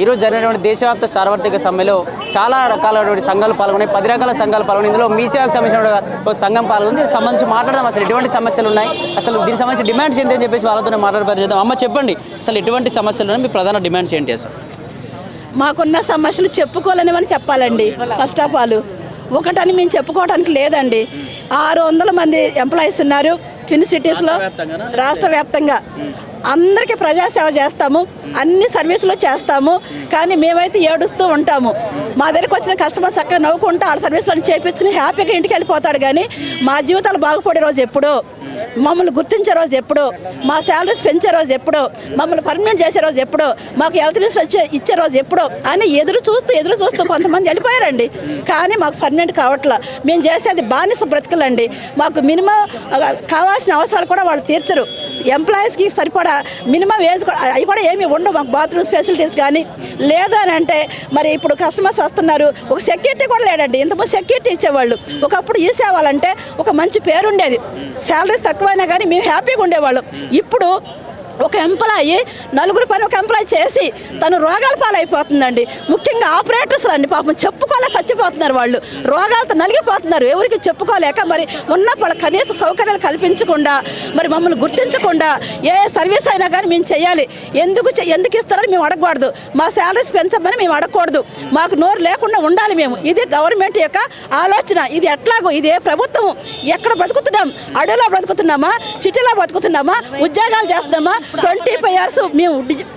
ఈరోజు జరిగినటువంటి దేశవ్యాప్త సార్వత్రిక సమ్మెలో చాలా రకాలైనటువంటి సంఘాలు పాల్గొన్నాయి. 10 రకాల సంఘాలు పాల్గొన్నాయి. ఇందులో మీ సేవకు సంబంధించిన ఒక సంఘం పాల్గొంది. దీనికి సంబంధించి మాట్లాడదాం. అసలు ఎటువంటి సమస్యలు ఉన్నాయి, అసలు దీనికి సంబంధించి డిమాండ్స్ ఏంటి అని చెప్పేసి వాళ్ళతో మాట్లాడేద్దాం. అమ్మ చెప్పండి, అసలు ఎటువంటి సమస్యలు ఉన్నాయి, మీ ప్రధాన డిమాండ్స్ ఏంటి? అసలు మాకున్న సమస్యలు చెప్పుకోలేనివని చెప్పాలండి. ఫస్ట్ ఆఫ్ ఆల్ ఒకటని మేము చెప్పుకోవడానికి లేదండి. 600 మంది ఎంప్లాయీస్ ఉన్నారు ట్విన్ సిటీస్లో, రాష్ట్ర వ్యాప్తంగా. అందరికీ ప్రజాసేవ చేస్తాము, అన్ని సర్వీసులు చేస్తాము. కానీ మేమైతే ఏడుస్తూ ఉంటాము. మా దగ్గరికి వచ్చిన కస్టమర్ చక్కగా నవ్వుకుంటూ ఆ సర్వీసులను చేయించుకుని హ్యాపీగా ఇంటికి వెళ్ళిపోతాడు. కానీ మా జీవితాలు బాగుపడే రోజు ఎప్పుడో, మమ్మల్ని గుర్తించే రోజు ఎప్పుడో, మా శాలరీస్ పెంచే రోజు ఎప్పుడో, మమ్మల్ని పర్మనెంట్ చేసే రోజు ఎప్పుడో, మాకు హెల్త్ ఇన్సూరెన్స్ ఇచ్చే రోజు ఎప్పుడో అని ఎదురు చూస్తూ కొంతమంది వెళ్ళిపోయారండి. కానీ మాకు పర్మనెంట్ కావట్లా. మేము చేసేది బానిస బ్రతుకులండి. మాకు మినిమం కావాల్సిన అవసరాలు కూడా వాళ్ళు తీర్చరు. ఎంప్లాయీస్కి సరిపడా మినిమం ఏజ్ అవి కూడా ఏమి ఉండవు. మాకు బాత్రూమ్స్ ఫెసిలిటీస్ కానీ లేదు అని అంటే, మరి ఇప్పుడు కస్టమర్స్ వస్తున్నారు, ఒక సెక్యూరిటీ కూడా లేడండి. ఇంతకుముందు సెక్యూరిటీ ఇచ్చేవాళ్ళు. ఒకప్పుడు ఈ సేవలంటే ఒక మంచి పేరు ఉండేది. శాలరీస్ తక్కువైనా కానీ మేము హ్యాపీగా ఉండేవాళ్ళం. ఇప్పుడు ఒక ఎంప్లాయీ నలుగురు పని ఒక ఎంప్లాయీ చేసి తను రోగాల పాలైపోతుందండి. ముఖ్యంగా ఆపరేటర్స్ అండి, పాపం చెప్పుకోలేక చచ్చిపోతున్నారు. వాళ్ళు రోగాలతో నలిగిపోతున్నారు, ఎవరికి చెప్పుకోలేక. మరి ఉన్న వాళ్ళ కనీస సౌకర్యాలు కల్పించకుండా, మరి మమ్మల్ని గుర్తించకుండా ఏ సర్వీస్ అయినా కానీ మేము చేయాలి. ఎందుకు ఇస్తారని మేము అడగకూడదు. మా శాలరీస్ పెంచమని మేము అడగకూడదు. మాకు నోరు లేకుండా ఉండాలి మేము. ఇది గవర్నమెంట్ యొక్క ఆలోచన. ఇది ఎట్లాగో, ఇది ఏ ప్రభుత్వం, ఎక్కడ బతుకుతున్నాం? అడవిలో బ్రతుకుతున్నామా, సిటీలో బతుకుతున్నామా, ఉద్యోగాలు చేస్తున్నామా? 25 years మేము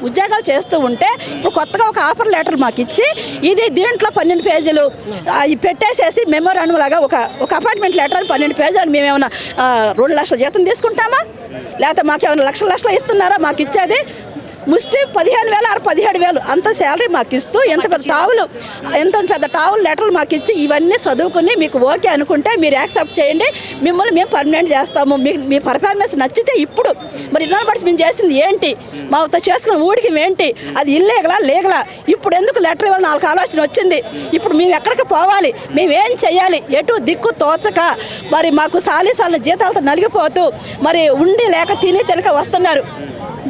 ఉద్యోగాలు చేస్తూ ఉంటే ఇప్పుడు కొత్తగా ఒక ఆఫర్ లెటర్ మాకు ఇచ్చి దీంట్లో 12 పేజీలు పెట్టేసేసి మెమోరాండం లాగా ఒక అపాయింట్మెంట్ లెటర్ అని 12 పేజీలు. మేమేమన్నా 2 లక్షల జీతం తీసుకుంటామా, లేకపోతే మాకేమైనా లక్షలు ఇస్తున్నారా? మాకు ఇచ్చేది ముష్టి 15,000 or 17,000 అంత శాలరీ మాకు ఇస్తూ ఎంత పెద్ద టావులు లెటర్లు మాకు ఇచ్చి ఇవన్నీ చదువుకుని మీకు ఓకే అనుకుంటే మీరు యాక్సెప్ట్ చేయండి, మిమ్మల్ని మేము పర్మనెంట్ చేస్తాము, మీ పర్ఫార్మెన్స్ నచ్చితే. ఇప్పుడు మరి ఇన్నో బట్టి మేము చేసింది ఏంటి, మాతో చేసుకున్న ఊడికి ఏంటి, అది ఇల్లీగలా లీగలా? ఇప్పుడు ఎందుకు లెటర్ ఇవ్వాలి? నాకు ఆలోచన వచ్చింది. ఇప్పుడు మేము ఎక్కడికి పోవాలి, మేమేం చేయాలి, ఎటు దిక్కు తోచక మరి మాకు సాలీసాల జీతాలతో నలిగిపోతూ మరి ఉండి లేక తినక వస్తున్నారు.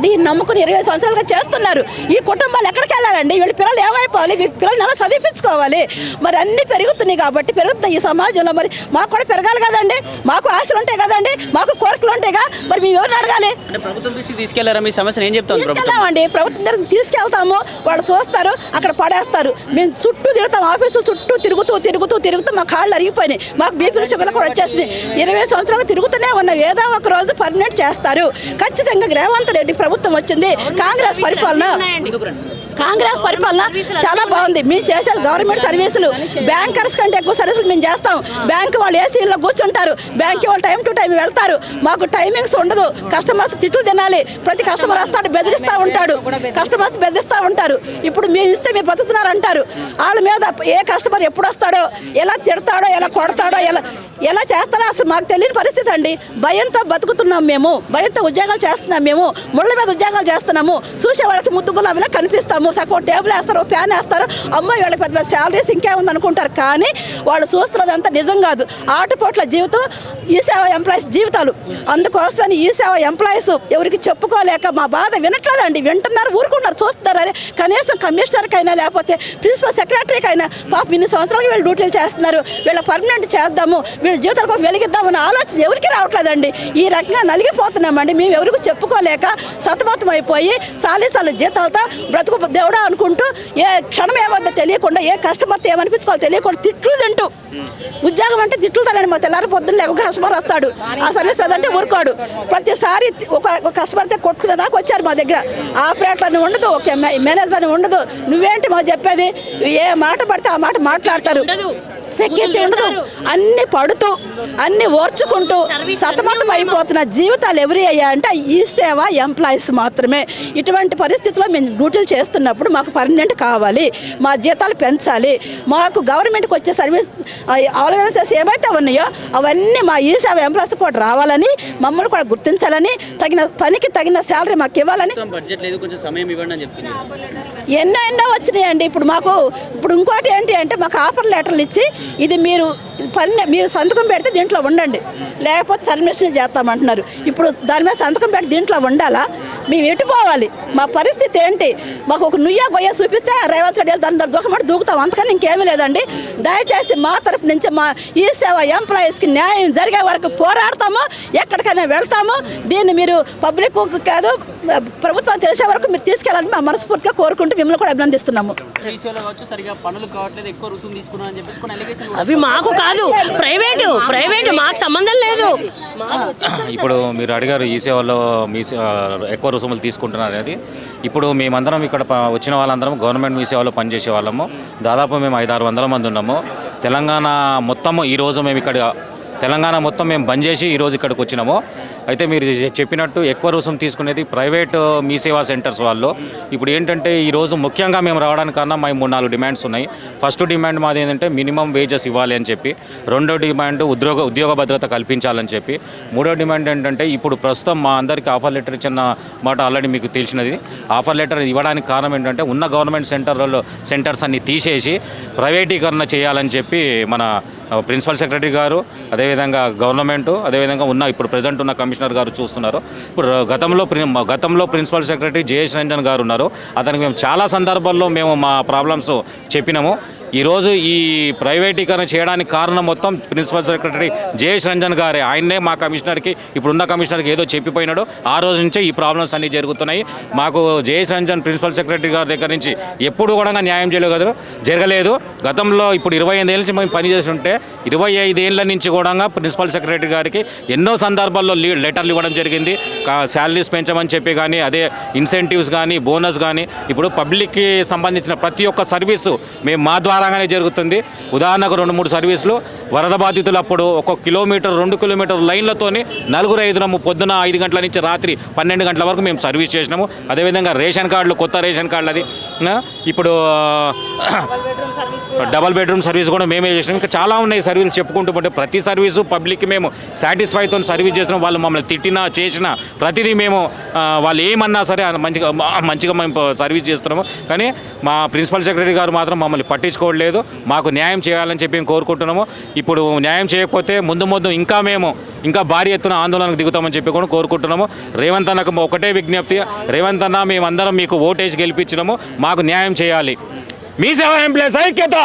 దీన్ని నమ్ముకుని 20 సంవత్సరాలుగా చేస్తున్నారు. ఈ కుటుంబాలు ఎక్కడికి వెళ్ళాలండి? వీళ్ళ పిల్లలు ఏమైపోవాలి? పిల్లలు ఎలా చదివించుకోవాలి? మరి అన్నీ పెరుగుతున్నాయి కాబట్టి పెరుగుతాయి ఈ సమాజంలో. మరి మాకు కూడా పెరగాలి కదండి, మాకు ఆశలు ఉంటాయి కదండి, మాకు కోరికలు ఉంటాయిగా. మరి మేము ఎవరిని అడగాలి? ప్రభుత్వం తీసుకెళ్లారా? మీ సమస్యను ఏం చెప్తాం? తీసుకెళ్తామండి, ప్రభుత్వం దగ్గర తీసుకెళ్తాము. వాళ్ళు చూస్తారు, అక్కడ పడేస్తారు. మేము చుట్టూ తిరుగుతాం, ఆఫీసు చుట్టూ తిరుగుతూ మా కాళ్ళు అరిగిపోయినాయి. మాకు బీపీ షుగర్లు కూడా వచ్చేసినాయి. 20 సంవత్సరాలు తిరుగుతూనే ఉన్నాం. ఏదో ఒక రోజు పర్మనెంట్ చేస్తారు ఖచ్చితంగా. రేవంత్ రెడ్డి ప్రభుత్వం వచ్చింది, కాంగ్రెస్ పరిపాలన చాలా బాగుంది. మేము చేసేది గవర్నమెంట్ సర్వీసులు. బ్యాంకర్స్ కంటే ఎక్కువ సర్వీసులు మేము చేస్తాం. బ్యాంక్ వాళ్ళు ఏసీలో కూర్చుంటారు, బ్యాంక్ వాళ్ళు టైం టు టైం వెళ్తారు. మాకు టైమింగ్స్ ఉండదు. కస్టమర్స్ తిట్లు తినాలి. ప్రతి కస్టమర్ వస్తాడు, బెదిరిస్తూ ఉంటారు. ఇప్పుడు మేము ఇస్తే మీరు బతుకుతున్నారు అంటారు. వాళ్ళ మీద ఏ కస్టమర్ ఎప్పుడు వస్తాడో, ఎలా తిడతాడో, ఎలా కొడతాడో, ఎలా చేస్తాడో అసలు మాకు తెలియని పరిస్థితి అండి. భయంతో బతుకుతున్నాం మేము, భయంతో ఉద్యోగాలు చేస్తున్నాం. మేము ముళ్ళ మీద ఉద్యోగాలు చేస్తున్నాము. చూసే వాళ్ళకి ముద్దుగులాగా కనిపిస్తాము. సపోర్ట్ టేబుల్ వేస్తారు, ఫ్యాన్ వేస్తారు. అమ్మాయి వాళ్ళకి పెద్ద శాలరీస్ ఇంకేముంది అనుకుంటారు. కానీ వాళ్ళు చూస్తున్నదంతా నిజం కాదు. ఆటపోట్ల జీవితం ఈ సేవ ఎంప్లాయీస్ జీవితాలు. అందుకోసం ఈ సేవ ఎంప్లాయీస్ ఎవరికి చెప్పుకోలేక మా బాధ వినట్లేదండి. వింటున్నారు, ఊరుకుంటున్నారు, చూస్తున్నారు. అరే కనీసం కమిషనర్కైనా లేకపోతే ప్రిన్సిపల్ సెక్రటరీకైనా పాపం ఇన్ని సంవత్సరాలకి వీళ్ళు డ్యూటీలు చేస్తున్నారు, వీళ్ళ పర్మనెంట్ చేద్దాము, వీళ్ళ జీవితాలకు వెలిగిద్దామన్న ఆలోచన ఎవరికి రావట్లేదండి. ఈ రకంగా నలిగిపోతున్నామండి. మేము ఎవరికి చెప్పుకోలేక సతమతం అయిపోయి సాలీసాల జీతాలతో బ్రతుకు దేవుడా అనుకుంటూ ఏ క్షణం ఏమవుతుందో తెలియకుండా, ఏ కస్టమర్తో ఏమనిపించుకోవాలో తెలియకుండా తిట్లు తింటూ. ఉద్యోగం అంటే తిట్లు తనండి. మా తెల్లారి పొద్దున్న ఒక కస్టమర్ వస్తాడు, ఆ సర్వీస్ లేదంటే ఊరుకోడు. ప్రతిసారి ఒక కస్టమర్తో కొట్టుకునే దాకా వచ్చారు మా దగ్గర. ఆపరేటర్ అని ఉండదు, ఒక మేనేజర్ అని ఉండదు. నువ్వేంటి మాకు చెప్పేది? ఏ మాట పడితే ఆ మాట మాట్లాడతారు. సెక్యూరిటీ ఉండదు. అన్ని పడుతూ అన్ని ఓర్చుకుంటూ సతమతం అయిపోతున్న జీవితాలు ఎవరి అయ్యా అంటే ఈ సేవ ఎంప్లాయీస్ మాత్రమే. ఇటువంటి పరిస్థితుల్లో మేము డ్యూటీలు చేస్తున్నప్పుడు మాకు పర్మనెంట్ కావాలి, మా జీతాలు పెంచాలి, మాకు గవర్నమెంట్కి వచ్చే సర్వీస్ ఆర్గనైజేషన్స్ ఏవైతే ఉన్నాయో అవన్నీ మా ఈ సేవ ఎంప్లాయీస్ కూడా రావాలని, మమ్మల్ని కూడా గుర్తించాలని, తగిన పనికి తగిన శాలరీ మాకు ఇవ్వాలని. ఎన్నో వచ్చినాయండి. ఇప్పుడు ఇంకోటి ఏంటి అంటే మాకు ఆఫర్ లెటర్లు ఇచ్చి ఇది మీరు సంతకం పెడితే దీంట్లో ఉండండి, లేకపోతే పర్మిషన్ చేస్తామంటున్నారు. ఇప్పుడు దాని మీద సంతకం పెట్టి దీంట్లో ఉండాలా? మేము ఎటు పోవాలి? మా పరిస్థితి ఏంటి? మాకు ఒక నుయ్యా గొయ్య చూపిస్తే రేవంత్ రెడ్డి దాని దూకమంటే దూకుతాం, అంతకని ఇంకేమీ లేదండి. దయచేసి మా తరపు నుంచి మా ఈ సేవ ఎంప్లాయీస్కి న్యాయం జరిగే వరకు పోరాడతాము, ఎక్కడికైనా వెళ్తాము. దీన్ని మీరు పబ్లిక్ కాదు ప్రభుత్వం తెలిసే వరకు మీరు తీసుకెళ్ళాలని మేము మనస్ఫూర్తిగా కోరుకుంటూ మిమ్మల్ని కూడా అభినందిస్తున్నాము. అవి మాకు కాదు, ప్రైవేటు మాకు సంబంధం లేదు. ఇప్పుడు మీరు అడిగారు ఈ సేవలో ఎక్కువ రుసుములు తీసుకుంటున్నారు అనేది. ఇప్పుడు మేమందరం ఇక్కడ వచ్చిన వాళ్ళందరం గవర్నమెంట్ మీ సేవలో పనిచేసే వాళ్ళము. దాదాపు మేము 500-600 మంది ఉన్నాము. తెలంగాణ మొత్తము ఈరోజు మేము ఇక్కడ తెలంగాణ మొత్తం మేము బంద్ చేసి ఈరోజు ఇక్కడికి వచ్చినాము. అయితే మీరు చెప్పినట్టు ఎక్కువ రుసుము తీసుకునేది ప్రైవేట్ మీ సేవా సెంటర్స్ వాళ్ళు. ఇప్పుడు ఏంటంటే ఈరోజు ముఖ్యంగా మేము రావడానికి కారణం మా 3-4 డిమాండ్స్ ఉన్నాయి. ఫస్ట్ డిమాండ్ మాది ఏంటంటే మినిమం వేజెస్ ఇవ్వాలి అని చెప్పి, రెండో డిమాండ్ ఉద్యోగ భద్రత కల్పించాలని చెప్పి, మూడో డిమాండ్ ఏంటంటే ఇప్పుడు ప్రస్తుతం మా అందరికీ ఆఫర్ లెటర్ ఇచ్చిన మాట ఆల్రెడీ మీకు తెలిసినది. ఆఫర్ లెటర్ ఇవ్వడానికి కారణం ఏంటంటే ఉన్న గవర్నమెంట్ సెంటర్స్ అన్ని తీసేసి ప్రైవేటీకరణ చేయాలని చెప్పి మన ప్రిన్సిపల్ సెక్రటరీ గారు, అదేవిధంగా గవర్నమెంటు, అదేవిధంగా ఇప్పుడు ప్రజెంట్ ఉన్న కమిషనర్ గారు చూస్తున్నారు. ఇప్పుడు గతంలో ప్రిన్సిపల్ సెక్రటరీ జయేష్ రంజన్ గారు ఉన్నారు. అతనికి మేము చాలా సందర్భాల్లో మేము మా ప్రాబ్లమ్స్ చెప్పినాము. ఈరోజు ఈ ప్రైవేటీకరణ చేయడానికి కారణం మొత్తం ప్రిన్సిపల్ సెక్రటరీ జయేష్ రంజన్ గారే. ఆయన్నే మా కమిషనర్కి, ఇప్పుడున్న కమిషనర్కి ఏదో చెప్పిపోయినాడు. ఆ రోజు నుంచే ఈ ప్రాబ్లమ్స్ అన్నీ జరుగుతున్నాయి. మాకు జయేష్ రంజన్ ప్రిన్సిపల్ సెక్రటరీ గారి దగ్గర నుంచి ఎప్పుడు కూడా న్యాయం జరగలేదు. గతంలో ఇప్పుడు 25 ఏళ్ళ నుంచి మేము పనిచేసి ఉంటే 25 ఏళ్ళ నుంచి కూడా ప్రిన్సిపల్ సెక్రటరీ గారికి ఎన్నో సందర్భాల్లో లెటర్లు ఇవ్వడం జరిగింది. శాలరీస్ పెంచమని చెప్పి కానీ, అదే ఇన్సెంటివ్స్ కానీ, బోనస్ కానీ, ఇప్పుడు పబ్లిక్కి సంబంధించిన ప్రతి ఒక్క సర్వీసు మేము మా ద్వారాగానే జరుగుతుంది. ఉదాహరణకు 2-3 సర్వీసులు వరద బాధితులు అప్పుడు 1 కిలోమీటర్ 2 కిలోమీటర్ లైన్లతోని 4-5 పొద్దున 5 గంటల నుంచి రాత్రి 12 గంటల వరకు మేము సర్వీస్ చేసినాము. అదేవిధంగా రేషన్ కార్డులు, కొత్త రేషన్ కార్డులు, అది ఇప్పుడు డబల్ బెడ్రూమ్ సర్వీస్ కూడా మేమే చేసినాం. ఇంకా చాలా ఉన్నాయి సర్వీసులు చెప్పుకుంటూ పోతే. ప్రతి సర్వీసు పబ్లిక్కి మేము సాటిస్ఫైతో సర్వీస్ చేసినాం. వాళ్ళు మమ్మల్ని తిట్టినా చేసినా ప్రతిదీ మేము వాళ్ళు ఏమన్నా సరే మంచిగా మేము సర్వీస్ చేస్తున్నాము. కానీ మా ప్రిన్సిపల్ సెక్రటరీ గారు మాత్రం మమ్మల్ని పట్టించుకోవట్లేదు. మాకు న్యాయం చేయాలని చెప్పి మేము కోరుకుంటున్నాము. ఇప్పుడు న్యాయం చేయకపోతే ముందు ఇంకా భారీ ఎత్తున ఆందోళనకు దిగుతామని చెప్పి కూడా కోరుకుంటున్నాము. రేవంత్ అన్నకు ఒకటే విజ్ఞప్తి, రేవంత్ అన్న మేమందరం మీకు ఓటేసి గెలిపించినాము, మాకు న్యాయం చేయాలి. మీ సేవ ఎంప్లాయీస్ ఐక్యత.